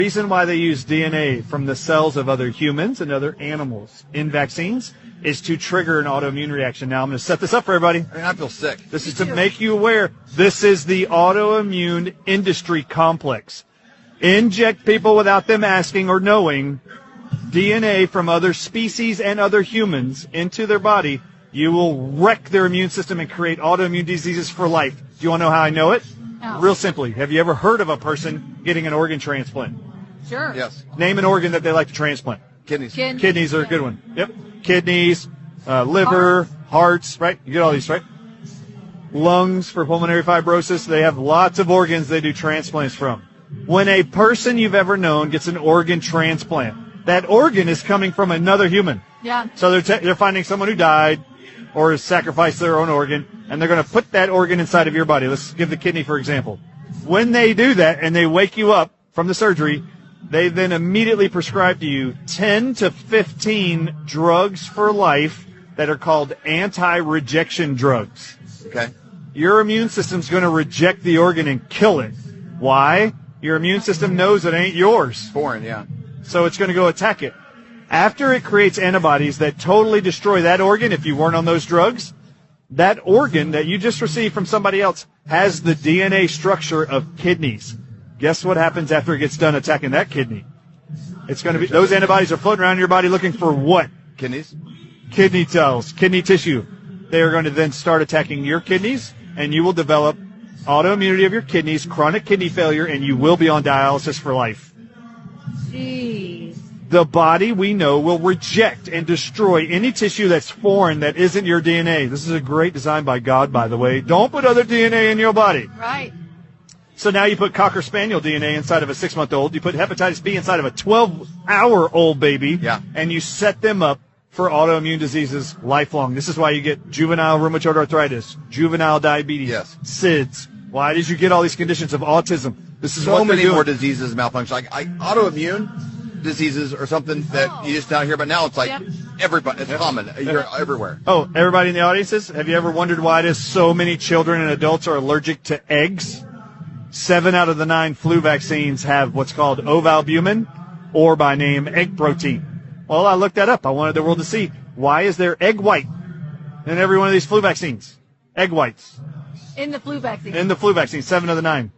The reason why they use DNA from the cells of other humans and other animals in vaccines is to trigger an autoimmune reaction. Now, I'm going to set this up for everybody. I mean, I feel sick. This is to make you aware. This is the autoimmune industry complex. Inject people without them asking or knowing DNA from other species and other humans into their body. You will wreck their immune system and create autoimmune diseases for life. Do you want to know how I know it? No. Real simply. Have you ever heard of a person getting an organ transplant? Sure. Yes. Name an organ that they like to transplant. Kidneys. Kidneys are a good one. Yep. Kidneys, liver, hearts, right? You get all these, right? Lungs for pulmonary fibrosis. They have lots of organs they do transplants from. When a person you've ever known gets an organ transplant, that organ is coming from another human. Yeah. So they're finding someone who died or has sacrificed their own organ, and they're going to put that organ inside of your body. Let's give the kidney, for example. When they do that and they wake you up from the surgery, they then immediately prescribe to you 10 to 15 drugs for life that are called anti-rejection drugs. Okay. Your immune system's going to reject the organ and kill it. Why? Your immune system knows it ain't yours. Foreign, yeah. So it's going to go attack it. After it creates antibodies that totally destroy that organ, if you weren't on those drugs, that organ that you just received from somebody else has the DNA structure of kidneys. Guess what happens after it gets done attacking that kidney? It's going to be, those antibodies are floating around in your body looking for what? Kidneys? Kidney cells, kidney tissue. They are going to then start attacking your kidneys, and you will develop autoimmunity of your kidneys, chronic kidney failure, and you will be on dialysis for life. Jeez. The body, we know, will reject and destroy any tissue that's foreign that isn't your DNA. This is a great design by God, by the way. Don't put other DNA in your body. Right. So now you put Cocker Spaniel DNA inside of a 6-month-old. You put hepatitis B inside of a 12-hour-old baby. Yeah. And you set them up for autoimmune diseases lifelong. This is why you get juvenile rheumatoid arthritis, juvenile diabetes, Yes. SIDS. Why did you get all these conditions of autism? This is So what many they're more doing. diseases malfunction. Like autoimmune diseases are something that you just don't hear about now. It's like everybody. It's common. You're everywhere. Oh, everybody in the audiences, have you ever wondered why it is so many children and adults are allergic to eggs? 7 out of the 9 flu vaccines have what's called ovalbumin, or by name, egg protein. Well, I looked that up. I wanted the world to see, why is there egg white in every one of these flu vaccines? Egg whites. In the flu vaccine. In the flu vaccine, 7 of the 9.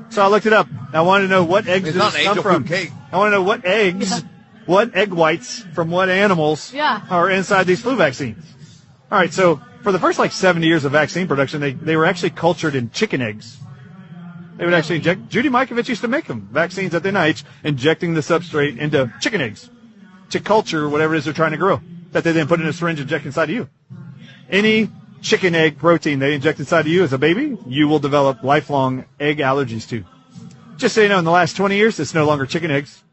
So I looked it up. I wanted to know what eggs It's did not this an come angel from. food cake. I want to know what eggs, what egg whites from what animals are inside these flu vaccines. All right, so for the first 70 years of vaccine production, they were actually cultured in chicken eggs. They would actually inject. Judy Mikovits used to make them, vaccines at the NIH, injecting the substrate into chicken eggs to culture whatever it is they're trying to grow, that they then put in a syringe and inject inside of you. Any chicken egg protein they inject inside of you as a baby, you will develop lifelong egg allergies to. Just so you know, in the last 20 years, it's no longer chicken eggs.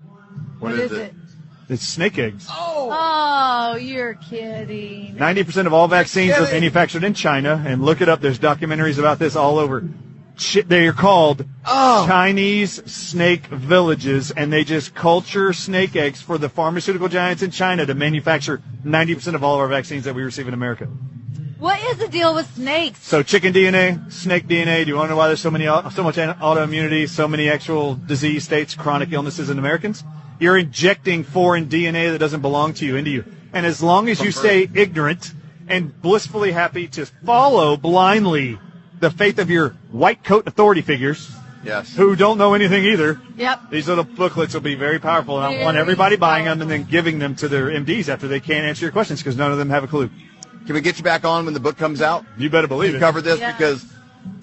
What is it? It's snake eggs. Oh, you're kidding. 90% of all vaccines are manufactured in China, and look it up. There's documentaries about this all over. They are called Chinese snake villages, and they just culture snake eggs for the pharmaceutical giants in China to manufacture 90% of all of our vaccines that we receive in America. What is the deal with snakes? So chicken DNA, snake DNA. Do you want to know why there's so much autoimmunity, so many actual disease states, chronic illnesses in Americans? You're injecting foreign DNA that doesn't belong to you into you. And as long as you stay ignorant and blissfully happy to follow blindly the faith of your white coat authority figures, who don't know anything either, these little booklets will be very powerful. And I want everybody buying them and then giving them to their MDs after they can't answer your questions because none of them have a clue. Can we get you back on when the book comes out? You better believe it. Cover this because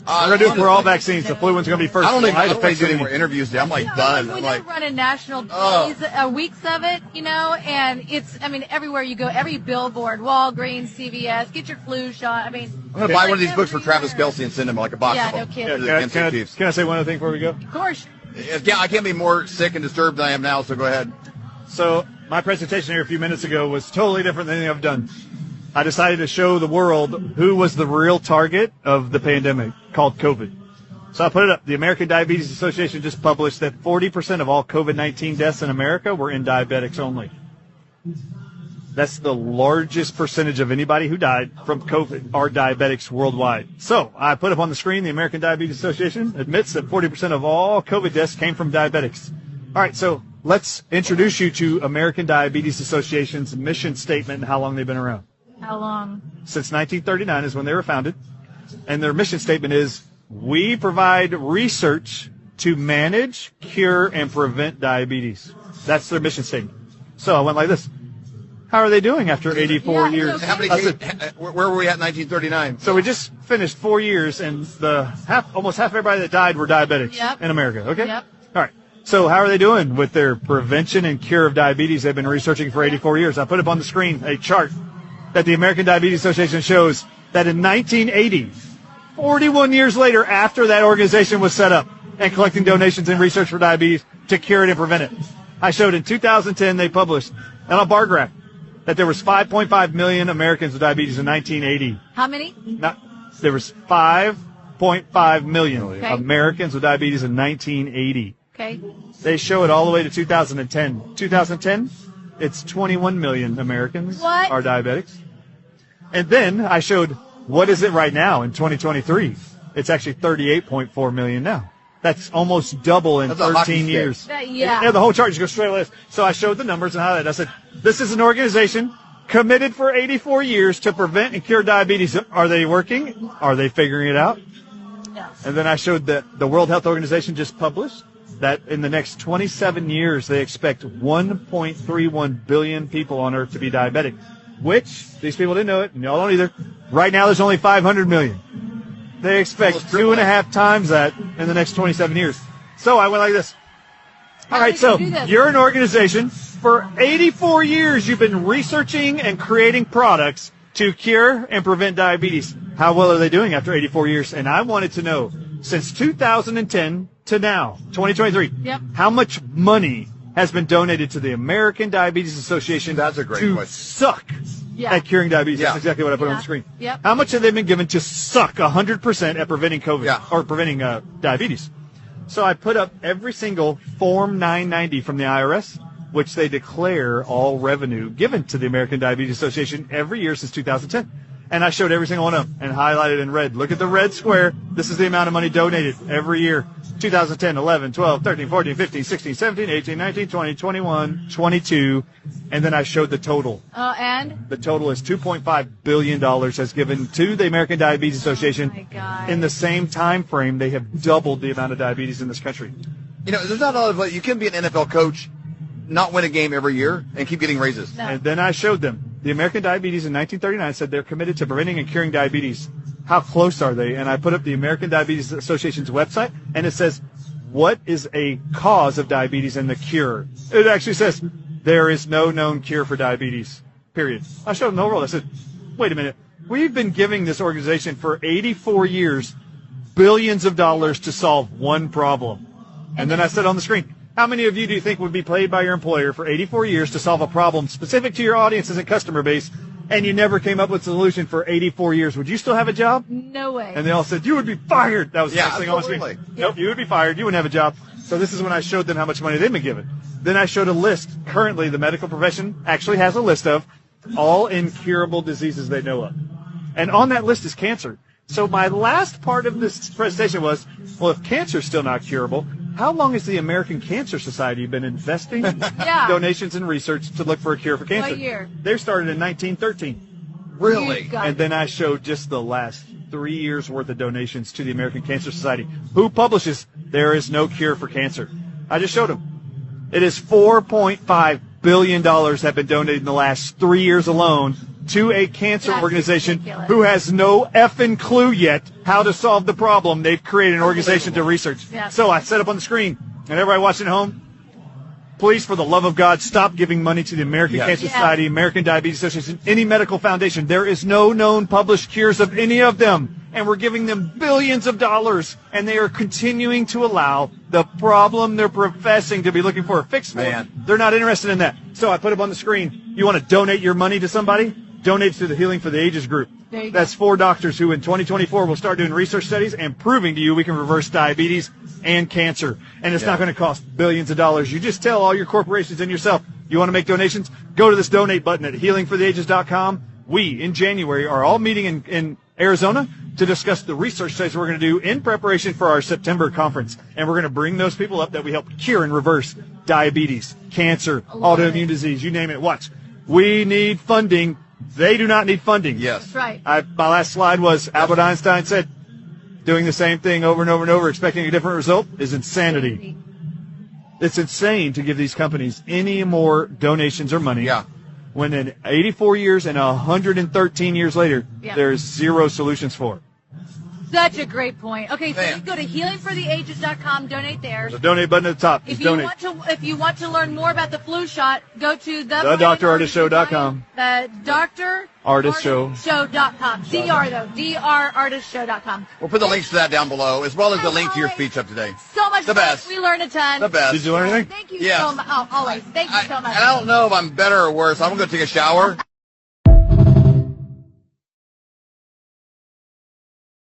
we're going to do it for all vaccines. The flu one's going to be first. I don't think do any more interviews today. I'm done. We don't run a national days, weeks of it, and it's, everywhere you go, every billboard, Walgreens, CVS, get your flu shot. I'm going to buy one of these books for Travis Kelce and send him a box of them. No kidding. Can I say one other thing before we go? Of course. I can't be more sick and disturbed than I am now, so go ahead. So my presentation here a few minutes ago was totally different than anything I've done. I decided to show the world who was the real target of the pandemic called COVID. So I put it up. The American Diabetes Association just published that 40% of all COVID-19 deaths in America were in diabetics only. That's the largest percentage of anybody who died from COVID are diabetics worldwide. So I put up on the screen, the American Diabetes Association admits that 40% of all COVID deaths came from diabetics. All right, so let's introduce you to American Diabetes Association's mission statement and how long they've been around. How long? Since 1939 is when they were founded. And their mission statement is, we provide research to manage, cure, and prevent diabetes. That's their mission statement. So I went like this. How are they doing after 84 years? Okay. How many where were we at in 1939? So we just finished 4 years, and almost half everybody that died were diabetics in America. Okay? Yep. All right. So how are they doing with their prevention and cure of diabetes? They've been researching for 84 years. I put up on the screen a chart that the American Diabetes Association shows that in 1980, 41 years later after that organization was set up and collecting donations and research for diabetes to cure it and prevent it, I showed in 2010 they published on a bar graph that there was 5.5 million Americans with diabetes in 1980. How many? There was 5.5 million Americans with diabetes in 1980. Okay. They show it all the way to 2010. 2010, it's 21 million Americans are diabetics. And then I showed what is it right now in 2023. It's actually 38.4 million now. That's almost double in 13 years. Yeah, the whole chart just goes straight like this. So I showed the numbers and highlighted. I said, this is an organization committed for 84 years to prevent and cure diabetes. Are they working? Are they figuring it out? Yes. And then I showed that the World Health Organization just published that in the next 27 years, they expect 1.31 billion people on Earth to be diabetic, which these people didn't know it, and y'all don't either. Right now, there's only 500 million. They expect 2.5 times that in the next 27 years. So I went like this. All right, so you're an organization. For 84 years, you've been researching and creating products to cure and prevent diabetes. How well are they doing after 84 years? And I wanted to know, since 2010 to now, 2023, how much money has been donated to the American Diabetes Association to suck at curing diabetes? That's exactly what I put on the screen. How much have they been given to suck 100% at preventing COVID or preventing diabetes? So I put up every single Form 990 from the IRS, which they declare all revenue given to the American Diabetes Association every year since 2010. And I showed every single one of them and highlighted in red. Look at the red square. This is the amount of money donated every year. 2010, 11, 12, 13, 14, 15, 16, 17, 18, 19, 20, 21, 22. And then I showed the total. And? The total is $2.5 billion has given to the American Diabetes Association. Oh my God. In the same time frame, they have doubled the amount of diabetes in this country. You know, there's not a lot of, you can be an NFL coach, not win a game every year, and keep getting raises. No. And then I showed them. The American Diabetes in 1939 said they're committed to preventing and curing diabetes. How close are they? And I put up the American Diabetes Association's website, and it says, what is a cause of diabetes and the cure? It actually says, there is no known cure for diabetes, period. I showed them the whole world. I said, wait a minute. We've been giving this organization for 84 years billions of dollars to solve one problem. And then I said on the screen, how many of you do you think would be paid by your employer for 84 years to solve a problem specific to your audiences and customer base, and you never came up with a solution for 84 years? Would you still have a job? No way. And they all said, you would be fired. That was the next thing on the screen. Nope, you would be fired. You wouldn't have a job. So this is when I showed them how much money they've been given. Then I showed a list. Currently, the medical profession actually has a list of all incurable diseases they know of. And on that list is cancer. So my last part of this presentation was, well, if cancer's still not curable, how long has the American Cancer Society been investing donations and research to look for a cure for cancer? What year? They started in 1913. Really? And then I showed just the last 3 years worth of donations to the American Cancer Society, who publishes There Is No Cure for Cancer. I just showed them. It is $4.5 billion have been donated in the last 3 years alone to a cancer organization who has no effing clue yet how to solve the problem. They've created an organization to research. So I set up on the screen, and everybody watching at home, please, for the love of God, stop giving money to the American Cancer Society, American Diabetes Association, any medical foundation. There is no known published cures of any of them, and we're giving them billions of dollars, and they are continuing to allow the problem they're professing to be looking for a fix for. They're not interested in that. So I put up on the screen, you want to donate your money to somebody? Donate to the Healing for the Ages group. That's 4 doctors who in 2024 will start doing research studies and proving to you we can reverse diabetes and cancer. And it's not going to cost billions of dollars. You just tell all your corporations and yourself, you want to make donations? Go to this donate button at healingfortheages.com. We, in January, are all meeting in Arizona to discuss the research studies we're going to do in preparation for our September conference. And we're going to bring those people up that we help cure and reverse diabetes, cancer, autoimmune disease, you name it. Watch. We need funding. They do not need funding. Yes. That's right. My last slide was Albert Einstein said, doing the same thing over and over and over, expecting a different result is insanity. It's insane to give these companies any more donations or money. Yeah. When in 84 years and 113 years later, there's zero solutions for it. Such a great point. Okay, so you go to healingfortheages.com, donate there. There's a donate button at the top. If you want to learn more about the flu shot, go to theDrArdisShow.com. The DrArdisShow.com. DrArdisShow.com. We'll put the links to that down below, as well as the link to your speech up today. So much the best. We learned a ton. The best. Did you learn anything? Thank you so much. Oh, always. Thank you so much. And I don't know if I'm better or worse. I'm going to go take a shower.